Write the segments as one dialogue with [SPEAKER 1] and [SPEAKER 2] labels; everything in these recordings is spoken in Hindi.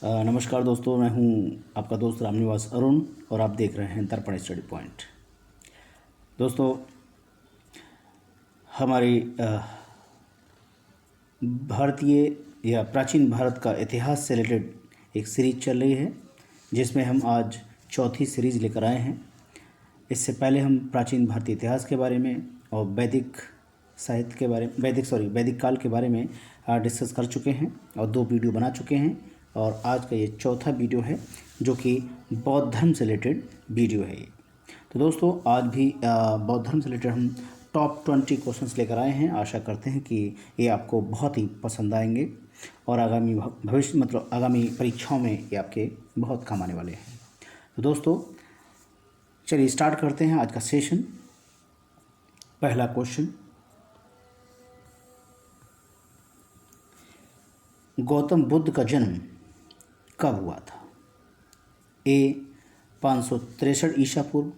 [SPEAKER 1] नमस्कार दोस्तों, मैं हूं आपका दोस्त रामनिवास अरुण और आप देख रहे हैं दर्पण स्टडी पॉइंट। दोस्तों, हमारी भारतीय या प्राचीन भारत का इतिहास से रिलेटेड एक सीरीज चल रही है, जिसमें हम आज चौथी सीरीज़ लेकर आए हैं। इससे पहले हम प्राचीन भारतीय इतिहास के बारे में और वैदिक साहित्य के बारे में वैदिक काल के बारे में डिस्कस कर चुके हैं और 2 वीडियो बना चुके हैं। और आज का ये चौथा वीडियो है जो कि बौद्ध धर्म से रिलेटेड वीडियो है ये। तो दोस्तों, आज भी बौद्ध धर्म से रिलेटेड हम टॉप 20 क्वेश्चंस लेकर आए हैं। आशा करते हैं कि ये आपको बहुत ही पसंद आएंगे और आगामी आगामी परीक्षाओं में ये आपके बहुत काम आने वाले हैं। तो दोस्तों, चलिए स्टार्ट करते हैं आज का सेशन। पहला क्वेश्चन, गौतम बुद्ध का जन्म कब हुआ था? ए 563 ईसा पूर्व,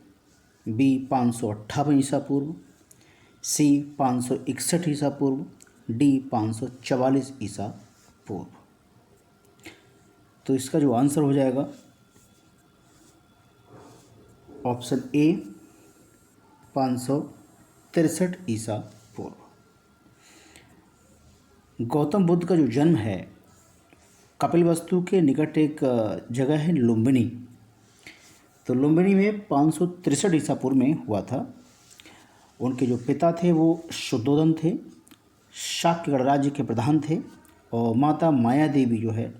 [SPEAKER 1] बी 558 ईसा पूर्व, सी 561 ईसा पूर्व, डी 544 ईसा पूर्व। तो इसका जो आंसर हो जाएगा ऑप्शन ए 563 ईसा पूर्व। गौतम बुद्ध का जो जन्म है कपिलवस्तु के निकट एक जगह है लुम्बिनी। तो लुम्बिनी में 563 ईसा पूर्व में हुआ था। उनके जो पिता थे वो शुद्धोदन थे, शाक्य गणराज्य के प्रधान थे, और माता माया देवी जो है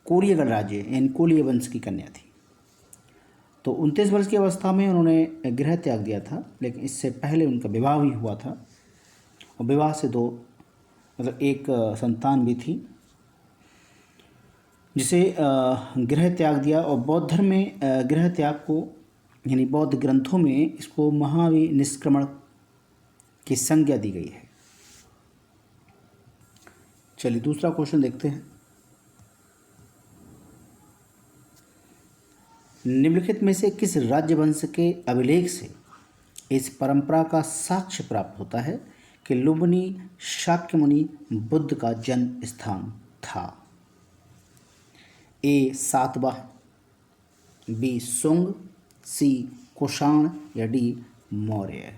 [SPEAKER 1] कोलिय गणराज्य यानी कोलिय वंश की कन्या थी। तो 29 वर्ष की अवस्था में उन्होंने गृह त्याग दिया था, लेकिन इससे पहले उनका विवाह भी हुआ था और विवाह से एक संतान भी थी, जिसे गृह त्याग दिया। और बौद्ध धर्म में गृह त्याग को यानी बौद्ध ग्रंथों में इसको महाविनिष्क्रमण की संज्ञा दी गई है। चलिए दूसरा क्वेश्चन देखते हैं। निम्नलिखित में से किस राज्यवंश के अभिलेख से इस परंपरा का साक्ष्य प्राप्त होता है कि लुम्बिनी शाक्यमुनि बुद्ध का जन्म स्थान था? ए सातवाहन, बी सुंग, सी कुषाण या डी मौर्य।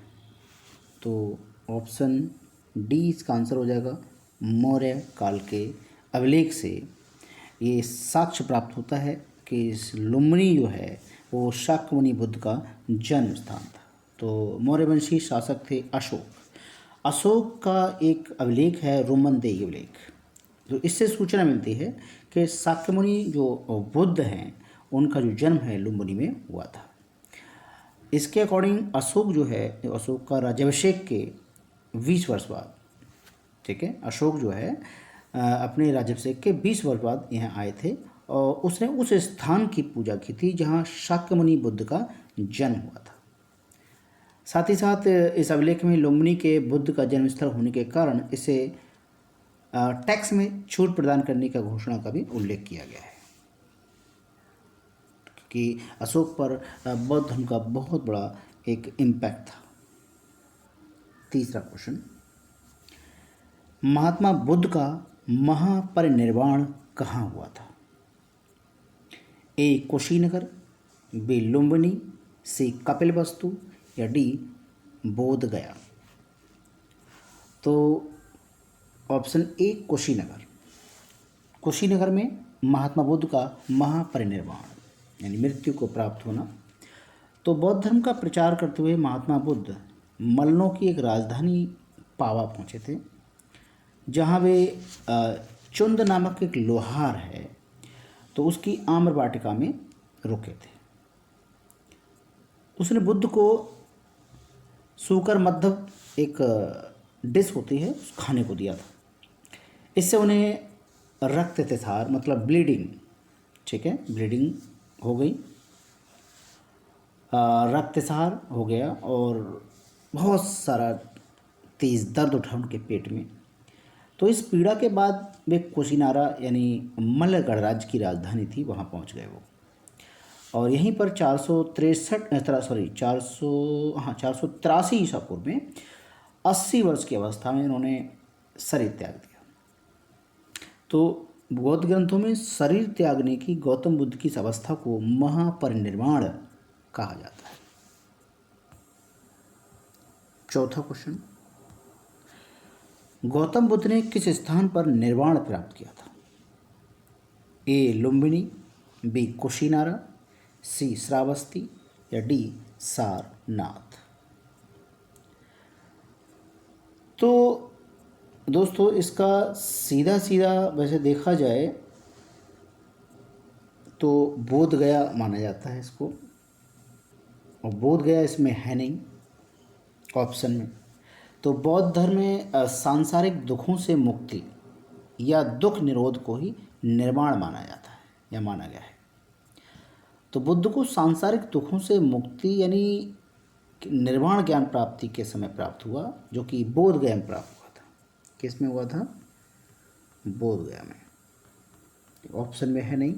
[SPEAKER 1] तो ऑप्शन डी इसका आंसर हो जाएगा। मौर्य काल के अभिलेख से ये साक्ष्य प्राप्त होता है कि इस लुम्बिनी जो है वो शाक्यमुनि बुद्ध का जन्म स्थान था। तो मौर्यवंशी शासक थे अशोक का एक अभिलेख है रोमनदेही अभिलेख। तो इससे सूचना मिलती है कि शाक्यमुनि जो बुद्ध हैं उनका जो जन्म है लुम्बिनी में हुआ था। इसके अकॉर्डिंग अशोक जो है, अशोक का राज्याभिषेक के 20 वर्ष बाद, ठीक है, अशोक जो है अपने राज्याभिषेक के 20 वर्ष बाद यहाँ आए थे और उसने उस स्थान की पूजा की थी जहाँ शाक्यमुनि बुद्ध का जन्म हुआ था। साथ ही साथ इस अभिलेख में लुम्बिनी के बुद्ध का जन्मस्थल होने के कारण इसे टैक्स में छूट प्रदान करने का घोषणा का भी उल्लेख किया गया है, क्योंकि अशोक पर बौद्ध धर्म का बहुत बड़ा एक इम्पैक्ट था। तीसरा क्वेश्चन, महात्मा बुद्ध का महापरिनिर्वाण कहाँ हुआ था? ए कुशीनगर, बी लुम्बिनी, सी कपिलवस्तु या डी बोध गया। तो ऑप्शन ए कुशीनगर में महात्मा बुद्ध का महापरिनिर्वाण यानी मृत्यु को प्राप्त होना। तो बौद्ध धर्म का प्रचार करते हुए महात्मा बुद्ध मल्लों की एक राजधानी पावा पहुँचे थे, जहाँ वे चुंद नामक एक लोहार है तो उसकी आम्र वाटिका में रुके थे। उसने बुद्ध को सूकर मद्धव एक डिश होती है उस खाने को दिया था। इससे उन्हें रक्तस्राव मतलब ब्लीडिंग, ठीक है, ब्लीडिंग हो गई, रक्तस्राव हो गया और बहुत सारा तेज़ दर्द उठा उनके पेट में। तो इस पीड़ा के बाद वे कुशीनारा यानी मल्ल गणराज्य की राजधानी थी, वहाँ पहुँच गए वो। और यहीं पर 483 ईसा पूर्व में 80 वर्ष की अवस्था में इन्होंने शरीर त्याग दिया। तो बौद्ध ग्रंथों में शरीर त्यागने की गौतम बुद्ध की इस अवस्था को महापरिनिर्वाण कहा जाता है। चौथा क्वेश्चन, गौतम बुद्ध ने किस स्थान पर निर्वाण प्राप्त किया था? ए लुम्बिनी, बी कुशीनारा, सी श्रावस्ती या डी सारनाथ। तो दोस्तों इसका सीधा सीधा वैसे देखा जाए तो बोध गया माना जाता है इसको, और बोध गया इसमें है नहीं ऑप्शन में। तो बौद्ध धर्म में सांसारिक दुखों से मुक्ति या दुख निरोध को ही निर्वाण माना जाता है या माना गया है। तो बुद्ध को सांसारिक दुखों से मुक्ति यानी निर्वाण ज्ञान प्राप्ति के समय प्राप्त हुआ, जो कि बोध गया में प्राप्त हुआ था। किस में हुआ था? बोध गया में। ऑप्शन में है नहीं,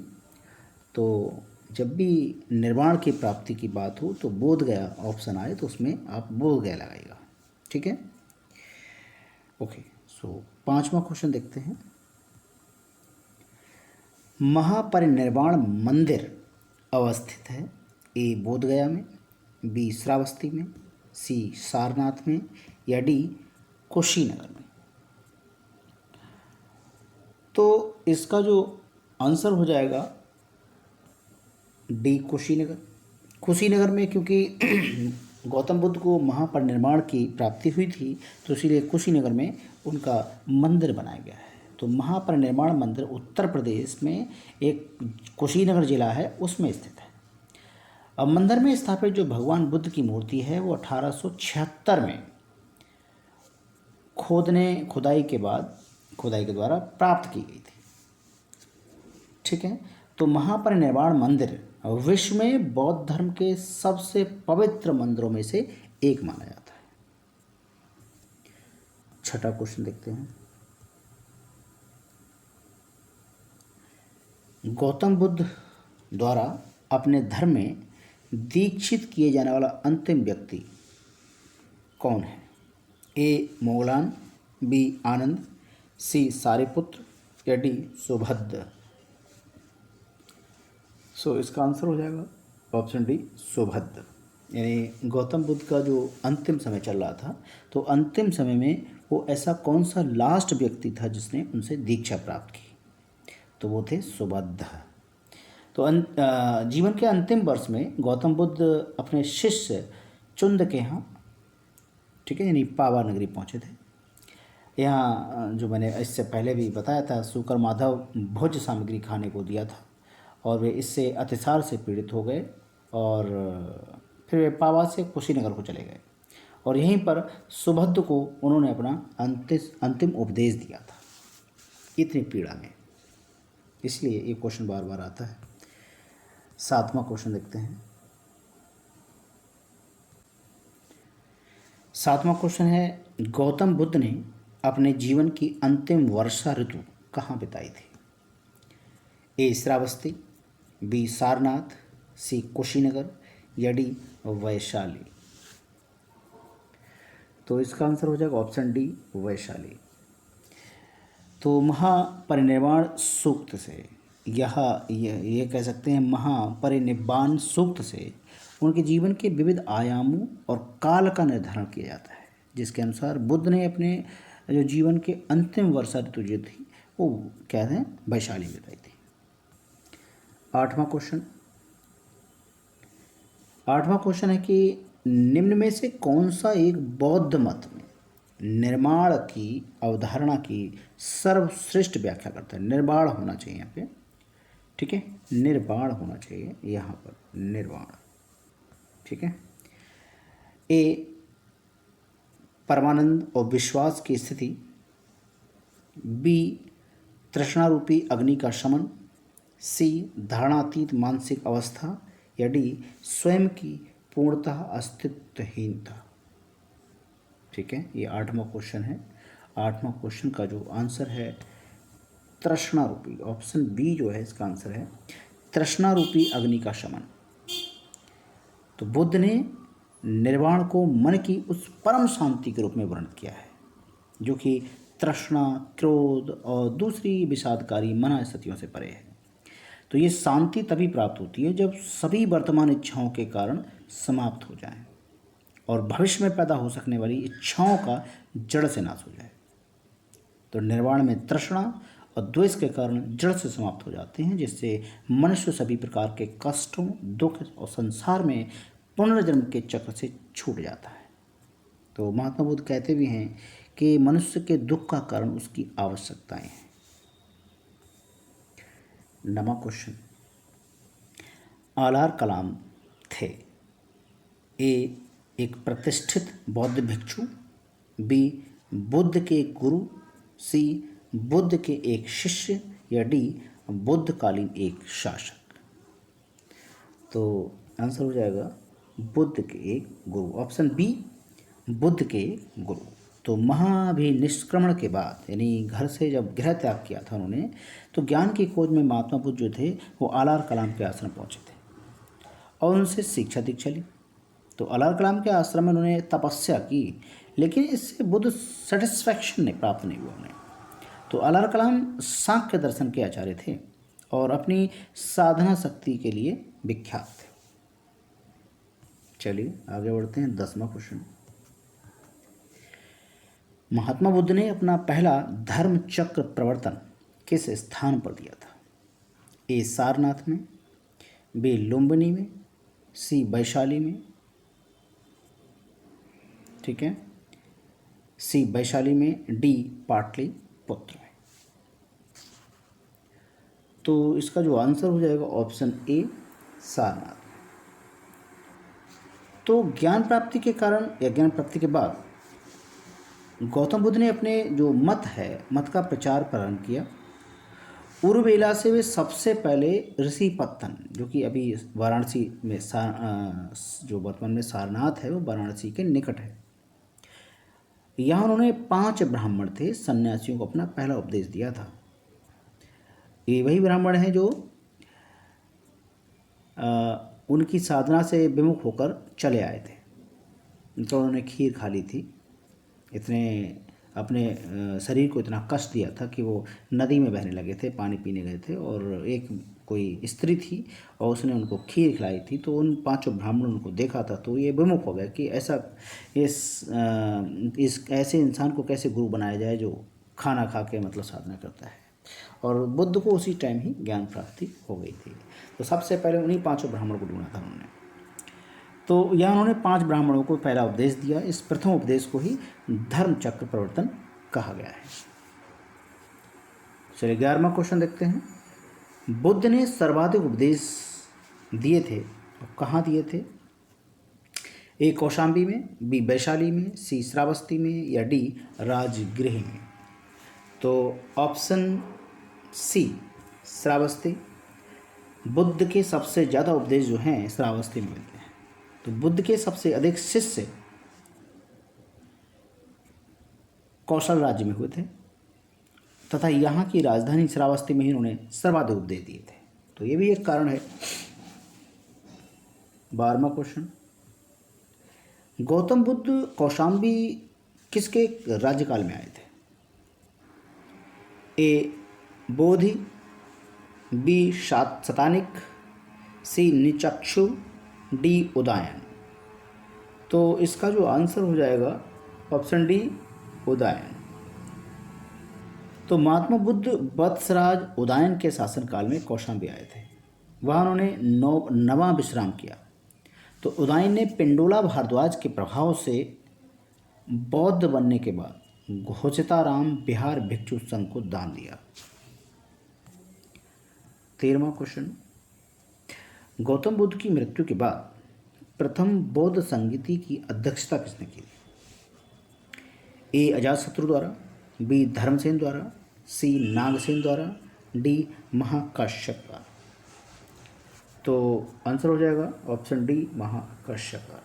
[SPEAKER 1] तो जब भी निर्वाण की प्राप्ति की बात हो तो बोध गया ऑप्शन आए तो उसमें आप बोध गया लगाइएगा। ठीक है, ओके। सो पांचवा क्वेश्चन देखते हैं। महापरिनिर्वाण मंदिर अवस्थित है ए बोध गया में, बी श्रावस्ती में, सी सारनाथ में या डी कुशीनगर में। तो इसका जो आंसर हो जाएगा डी कुशीनगर। कुशीनगर में क्योंकि गौतम बुद्ध को महापरिनिर्वाण की प्राप्ति हुई थी तो इसीलिए कुशीनगर में उनका मंदिर बनाया गया है। तो महापरिनिर्वाण मंदिर उत्तर प्रदेश में एक कुशीनगर जिला है उसमें स्थित है। अब मंदिर में स्थापित जो भगवान बुद्ध की मूर्ति है वो 1876 में खुदाई के द्वारा प्राप्त की गई थी। ठीक है, तो महापरिनिर्वाण मंदिर विश्व में बौद्ध धर्म के सबसे पवित्र मंदिरों में से एक माना जाता है। छठा क्वेश्चन देखते हैं। गौतम बुद्ध द्वारा अपने धर्म में दीक्षित किए जाने वाला अंतिम व्यक्ति कौन है? ए मोगलान, बी आनंद, सी सारिपुत्र या डी सुभद्र। सो इसका आंसर हो जाएगा ऑप्शन डी सुभद्र। यानी गौतम बुद्ध का जो अंतिम समय चल रहा था तो अंतिम समय में वो ऐसा कौन सा लास्ट व्यक्ति था जिसने उनसे दीक्षा प्राप्त की? तो वो थे सुभद्र। तो जीवन के अंतिम वर्ष में गौतम बुद्ध अपने शिष्य चुंद के यहाँ, ठीक है, यानी पावा नगरी पहुँचे थे। यहाँ जो मैंने इससे पहले भी बताया था, शुकर माधव भोज्य सामग्री खाने को दिया था और वे इससे अतिसार से पीड़ित हो गए और फिर वे पावा से कुशीनगर को चले गए और यहीं पर सुभद्र को उन्होंने अपना अंतिम उपदेश दिया था इतनी पीड़ा में। इसलिए ये क्वेश्चन बार बार आता है। सातवां क्वेश्चन देखते हैं। सातवां क्वेश्चन है, गौतम बुद्ध ने अपने जीवन की अंतिम वर्षा ऋतु कहाँ बिताई थी? ए श्रावस्ती, बी सारनाथ, सी कुशीनगर या डी वैशाली। तो इसका आंसर हो जाएगा ऑप्शन डी वैशाली। तो महापरिनिर्वाण सूक्त से ये कह सकते हैं महापरिनिर्वाण सूक्त से उनके जीवन के विविध आयामों और काल का निर्धारण किया जाता है, जिसके अनुसार बुद्ध ने अपने जो जीवन के अंतिम वर्षा ऋतु जो थी वो कहते हैं वैशाली में बिताई थी। आठवां क्वेश्चन है कि निम्न में से कौन सा एक बौद्ध मत में निर्माण की अवधारणा की सर्वश्रेष्ठ व्याख्या करता है? निर्वाण होना चाहिए यहाँ पे, ठीक है, निर्वाण होना चाहिए यहाँ पर, निर्वाण। ठीक है, ए परमानंद और विश्वास की स्थिति, बी तृष्णारूपी अग्नि का शमन, सी धारणातीत मानसिक अवस्था या डी स्वयं की पूर्णतः अस्तित्वहीनता। ठीक है, ये आठवां क्वेश्चन है। आठवां क्वेश्चन का जो आंसर है तृष्णारूपी, ऑप्शन बी जो है इसका आंसर है तृष्णारूपी अग्नि का शमन। तो बुद्ध ने निर्वाण को मन की उस परम शांति के रूप में वर्णित किया है जो कि तृष्णा, क्रोध और दूसरी विषादकारी मना स्थितियों से परे है। तो ये शांति तभी प्राप्त होती है जब सभी वर्तमान इच्छाओं के कारण समाप्त हो जाएं और भविष्य में पैदा हो सकने वाली इच्छाओं का जड़ से नाश हो जाए। तो निर्वाण में तृष्णा और द्वेष के कारण जड़ से समाप्त हो जाते हैं, जिससे मनुष्य सभी प्रकार के कष्टों, दुख और संसार में पुनर्जन्म के चक्र से छूट जाता है। तो महात्मा बुद्ध कहते भी हैं कि मनुष्य के दुख का कारण उसकी आवश्यकताएं हैं। नमा क्वेश्चन, आलार कलाम थे ए एक प्रतिष्ठित बौद्ध भिक्षु, बी बुद्ध के गुरु, सी बुद्ध के एक शिष्य, या डी बुद्धकालीन एक शासक। तो आंसर हो जाएगा बुद्ध के एक गुरु, ऑप्शन बी बुद्ध के गुरु। तो महाभिनिष्क्रमण के बाद, यानी घर से जब गृह त्याग किया था उन्होंने, तो ज्ञान की खोज में महात्मा बुद्ध जो थे वो आलार कलाम के आश्रम पहुँचे थे और उनसे शिक्षा दीक्षा ली। तो आलार कलाम के आश्रम में उन्होंने तपस्या की, लेकिन इससे बुद्ध सेटिस्फैक्शन नहीं प्राप्त नहीं हुआ उन्हें। तो आलार कलाम सांख्य दर्शन के आचार्य थे और अपनी साधना शक्ति के लिए विख्यात थे। चलिए आगे बढ़ते हैं। 10वां क्वेश्चन, महात्मा बुद्ध ने अपना पहला धर्म चक्र प्रवर्तन किस स्थान पर दिया था? ए सारनाथ में, बी लुम्बिनी में, सी वैशाली में, ठीक है, सी वैशाली में, डी पाटलिपुत्र में। तो इसका जो आंसर हो जाएगा ऑप्शन ए सारनाथ। तो ज्ञान प्राप्ति के कारण या ज्ञान प्राप्ति के बाद गौतम बुद्ध ने अपने जो मत का प्रचार प्रारंभ किया। उर्वेला से वे सबसे पहले ऋषि पत्तन, जो कि अभी वाराणसी में जो वर्तमान में सारनाथ है वो वाराणसी के निकट है, यहाँ उन्होंने 5 ब्राह्मण थे सन्यासियों को अपना पहला उपदेश दिया था। ये वही ब्राह्मण हैं जो उनकी साधना से विमुख होकर चले आए थे। तो उन्होंने खीर खा ली थी, इतने अपने शरीर को इतना कष्ट दिया था कि वो नदी में बहने लगे थे, पानी पीने गए थे और एक कोई स्त्री थी और उसने उनको खीर खिलाई थी। तो उन 5 ब्राह्मणों को देखा था तो ये विमुख हो गया कि ऐसा इस ऐसे इंसान को कैसे गुरु बनाया जाए जो खाना खा के मतलब साधना करता है। और बुद्ध को उसी टाइम ही ज्ञान प्राप्ति हो गई थी। तो सबसे पहले उन्हीं 5 ब्राह्मणों को ढूंढा था उन्होंने। तो यहाँ उन्होंने 5 ब्राह्मणों को पहला उपदेश दिया। इस प्रथम उपदेश को ही धर्म चक्र प्रवर्तन कहा गया है। चलिए 11वां क्वेश्चन देखते हैं। बुद्ध ने सर्वाधिक उपदेश दिए थे और कहाँ दिए थे? ए कौशाम्बी में, बी वैशाली में, सी श्रावस्ती में, या डी राजगृह में। तो ऑप्शन सी श्रावस्ती। बुद्ध के सबसे ज़्यादा उपदेश जो हैं श्रावस्ती में मिलते हैं। तो बुद्ध के सबसे अधिक शिष्य कौशल राज्य में हुए थे तथा यहाँ की राजधानी श्रावस्ती में ही उन्होंने सर्वाधिक उपदेश दिए थे। तो ये भी एक कारण है। 12वां क्वेश्चन, गौतम बुद्ध कौशाम्बी किसके राज्यकाल में आए थे? ए बोधि, बी शतानिक, सी निचक्षु, डी उदयन। तो इसका जो आंसर हो जाएगा ऑप्शन डी उदयन। तो महात्मा बुद्ध वत्सराज उदयन के शासनकाल में कौशाम्बी आए थे। वहाँ उन्होंने नवा विश्राम किया। तो उदयन ने पिंडोला भारद्वाज के प्रभाव से बौद्ध बनने के बाद घोषिताराम बिहार भिक्षु संघ को दान दिया। 13वां क्वेश्चन, गौतम बुद्ध की मृत्यु के बाद प्रथम बौद्ध संगीति की अध्यक्षता किसने की? ए अजातशत्रु द्वारा, बी धर्मसेन द्वारा, सी नागसेन द्वारा, डी महाकश्यप द्वारा। तो आंसर हो जाएगा ऑप्शन डी महाकश्यप द्वारा।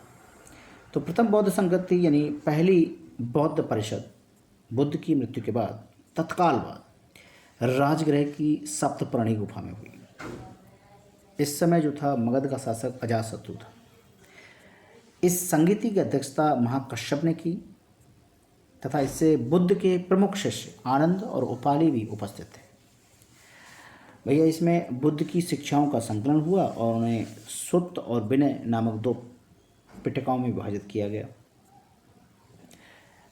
[SPEAKER 1] तो प्रथम बौद्ध संगति यानी पहली बौद्ध परिषद बुद्ध की मृत्यु के बाद तत्काल बाद राजगृह की सप्तपर्णी गुफा में हुई। इस समय जो था मगध का शासक अजातशत्रु था। इस संगीति की अध्यक्षता महाकश्यप ने की तथा इससे बुद्ध के प्रमुख शिष्य आनंद और उपाली भी उपस्थित थे। भैया इसमें बुद्ध की शिक्षाओं का संकलन हुआ और उन्हें सुत्त और विनय नामक दो पिटकों में विभाजित किया गया।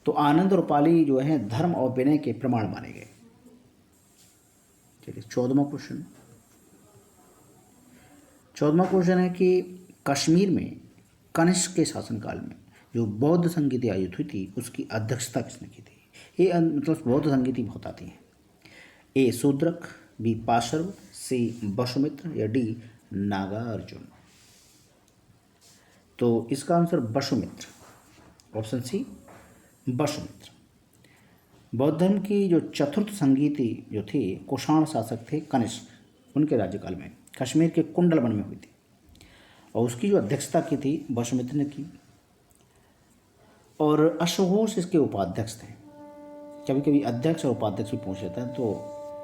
[SPEAKER 1] तो आनंद और उपाली जो है धर्म और विनय के प्रमाण माने गए। चलिए 14वां क्वेश्चन है कि कश्मीर में कनिष्क के शासनकाल में जो बौद्ध संगीति आयोजित हुई थी उसकी अध्यक्षता किसने की थी? ये मतलब बौद्ध संगीति बहुत आती हैं। ए शूद्रक, बी पाशर्व, सी वसुमित्र या डी नागार्जुन। तो इसका answer Vasumitra, option C Vasumitra. बौद्ध धर्म की जो चतुर्थ संगीति जो थी कुषाण शासक थे कनिष्क, उनके राज्यकाल में कश्मीर के कुंडलवन में हुई थी और उसकी जो अध्यक्षता की थी वसुमित्र ने की और अश्वघोष इसके उपाध्यक्ष थे। कभी कभी अध्यक्ष और उपाध्यक्ष भी पूछ लेते हैं, तो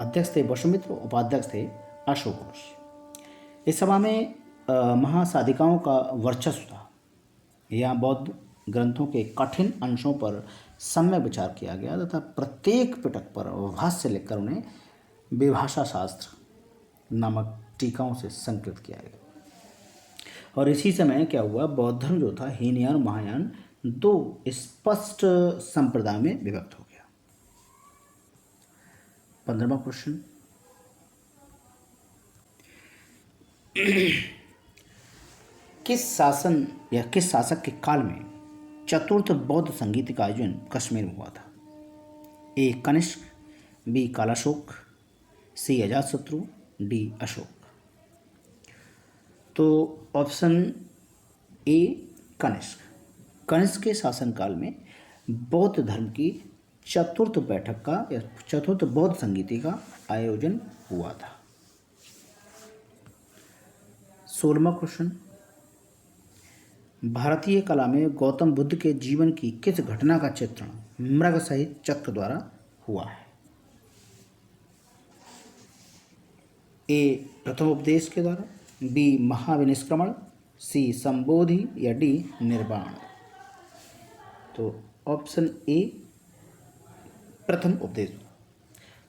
[SPEAKER 1] अध्यक्ष थे वसुमित्र, उपाध्यक्ष थे अश्वघोष। इस सभा में महासाधिकाओं का वर्चस्व था। यहाँ बौद्ध ग्रंथों के कठिन अंशों पर सम्यक विचार किया गया तथा प्रत्येक पिटक पर भाष्य लिखकर उन्हें विभाषा शास्त्र नामक टीकाओं से संकृत किया गया। और इसी समय क्या हुआ, बौद्ध धर्म जो था हीनयान और महायान दो स्पष्ट संप्रदाय में विभक्त हो गया। 15वां क्वेश्चन, किस शासक के काल में चतुर्थ बौद्ध संगीत का आयोजन कश्मीर में हुआ था? ए कनिष्क, बी कालाशोक, सी अजातशत्रु, डी अशोक। तो ऑप्शन ए कनिष्क। कनिष्क के शासनकाल में बौद्ध धर्म की चतुर्थ बैठक का या चतुर्थ बौद्ध संगीति का आयोजन हुआ था। 16वां क्वेश्चन, भारतीय कला में गौतम बुद्ध के जीवन की किस घटना का चित्रण मृग सहित चक्र द्वारा हुआ है? ए प्रथम उपदेश के द्वारा, बी महाविनिष्क्रमण, सी संबोधि या डी निर्वाण। तो ऑप्शन ए प्रथम उपदेश।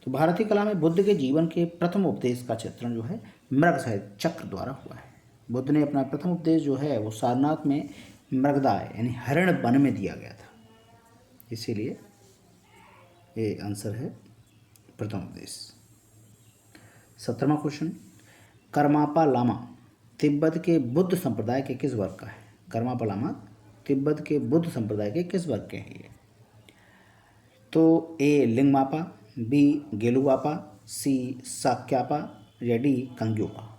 [SPEAKER 1] तो भारतीय कला में बुद्ध के जीवन के प्रथम उपदेश का चित्रण जो है मृग सहित चक्र द्वारा हुआ है। बुद्ध ने अपना प्रथम उपदेश जो है वो सारनाथ में मृगदाय यानी हरण वन में दिया गया था, इसीलिए ये आंसर है प्रथम उपदेश। 17वां क्वेश्चन, करमापा लामा तिब्बत के बुद्ध संप्रदाय के किस वर्ग का है? करमापा लामा तिब्बत के बुद्ध संप्रदाय के किस वर्ग के हैं ये? तो ए लिंगमापा, बी गेलुवापा, सी साक्यापा या डी कंग्यूपा।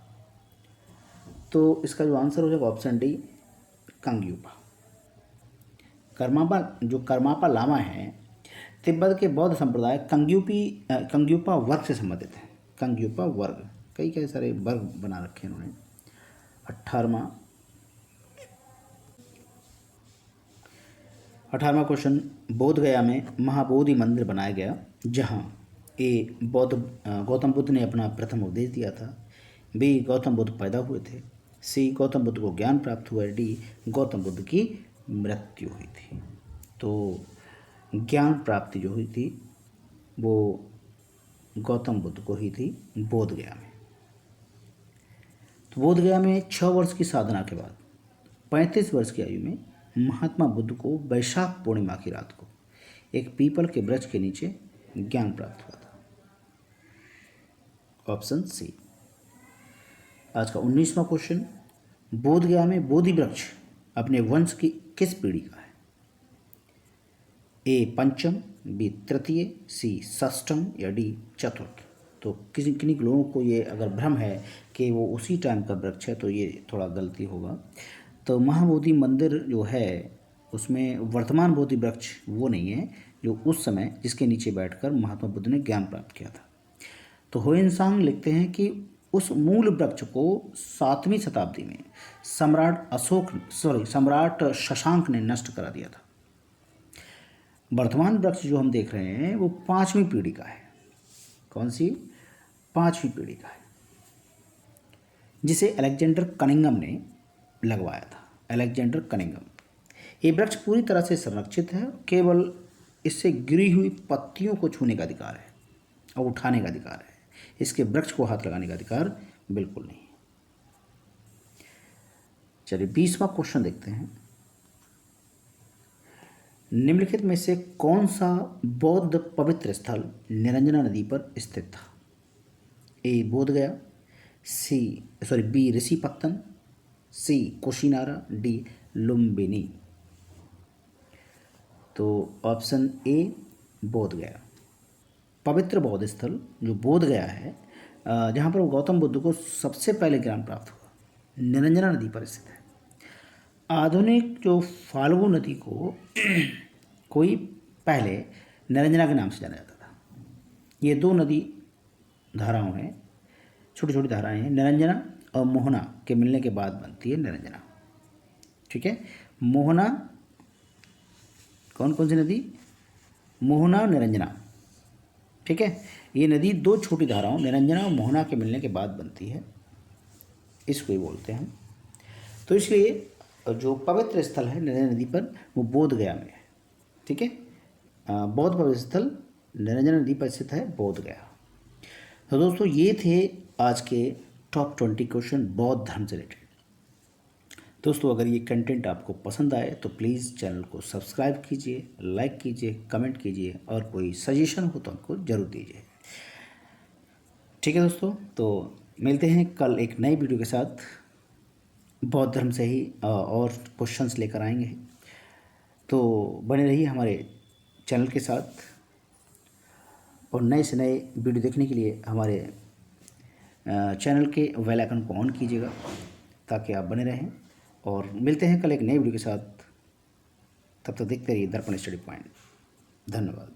[SPEAKER 1] तो इसका जो आंसर हो जाएगा ऑप्शन डी कंग्यूपा। करमापा लामा है तिब्बत के बौद्ध संप्रदाय कंग्यूपा वर्ग से संबंधित है। कंग्यूपा वर्ग, कई सारे वर्ग बना रखे हैं उन्होंने। 18वां क्वेश्चन, बोध गया में महाबोधि मंदिर बनाया गया जहाँ ए गौतम बुद्ध ने अपना प्रथम उपदेश दिया था, बी गौतम बुद्ध पैदा हुए थे, सी गौतम बुद्ध को ज्ञान प्राप्त हुआ, डी गौतम बुद्ध की मृत्यु हुई थी। तो ज्ञान प्राप्ति जो हुई थी वो गौतम बुद्ध को ही थी बोध गया में। तो बोध गया में 6 वर्ष की साधना के बाद 35 वर्ष की आयु में महात्मा बुद्ध को वैशाख पूर्णिमा की रात को एक पीपल के वृक्ष के नीचे ज्ञान प्राप्त हुआ था। Option C. आज का 19वां क्वेश्चन, बोध गया में बोधि वृक्ष अपने वंश की किस पीढ़ी का है? ए पंचम, बी तृतीय, सी षष्ठम या डी चतुर्थ। तो किन्हीं लोगों को ये अगर भ्रम है कि वो उसी टाइम का वृक्ष है तो ये थोड़ा गलती होगा। तो महाबोधि मंदिर जो है उसमें वर्तमान बोधि वृक्ष वो नहीं है जो उस समय जिसके नीचे बैठकर महात्मा बुद्ध ने ज्ञान प्राप्त किया था। तो होयनसांग लिखते हैं कि उस मूल वृक्ष को 7वीं शताब्दी में सम्राट शशांक ने नष्ट करा दिया था। वर्तमान वृक्ष जो हम देख रहे हैं वो 5वीं पीढ़ी का है। कौन सी? 5वीं पीढ़ी का है, जिसे अलेक्जेंडर कनिंघम ने लगवाया था। Alexander Cunningham. ये वृक्ष पूरी तरह से संरक्षित है, केवल इससे गिरी हुई पत्तियों को छूने का अधिकार है और उठाने का अधिकार है, इसके वृक्ष को हाथ लगाने का अधिकार बिल्कुल नहीं। चलिए 20वां क्वेश्चन देखते हैं। निम्नलिखित में से कौन सा बौद्ध पवित्र स्थल निरंजना नदी पर स्थित था? ए बोध गया, बी ऋषिपत्तन, सी कुशीनारा, डी लुम्बिनी। तो ऑप्शन ए बोध गया। पवित्र बौद्ध स्थल जो बोध गया है, जहाँ पर गौतम बुद्ध को सबसे पहले ज्ञान प्राप्त हुआ, निरंजना नदी पर स्थित है। आधुनिक जो फाल्गु नदी को कोई पहले निरंजना के नाम से जाना जाता था। ये दो नदी धाराओं हैं, छोटी छोटी धाराएं हैं, निरंजना और मोहना के मिलने के बाद बनती है निरंजना। ठीक है, मोहना, कौन कौन सी नदी? मोहना और निरंजना। ठीक है, ये नदी दो छोटी धाराओं निरंजना और मोहना के मिलने के बाद बनती है, इसको ही बोलते हैं। तो इसलिए जो पवित्र स्थल है निरंजना नदी पर वो बोध गया में है। ठीक है, बौद्ध पवित्र स्थल निरंजना नदी पर स्थित है, बोध गया। तो दोस्तों ये थे आज के टॉप 20 क्वेश्चन बौद्ध धर्म से रिलेटेड। दोस्तों अगर ये कंटेंट आपको पसंद आए तो प्लीज़ चैनल को सब्सक्राइब कीजिए, लाइक कीजिए, कमेंट कीजिए और कोई सजेशन हो तो हमको ज़रूर दीजिए। ठीक है दोस्तों, तो मिलते हैं कल एक नई वीडियो के साथ। बौद्ध धर्म से ही और क्वेश्चंस लेकर आएंगे, तो बने रहिए हमारे चैनल के साथ और नए से नए वीडियो देखने के लिए हमारे चैनल के बेल आइकन को ऑन कीजिएगा ताकि आप बने रहें। और मिलते हैं कल एक नए वीडियो के साथ, तब तक देखते रहिए दर्पण स्टडी पॉइंट। धन्यवाद।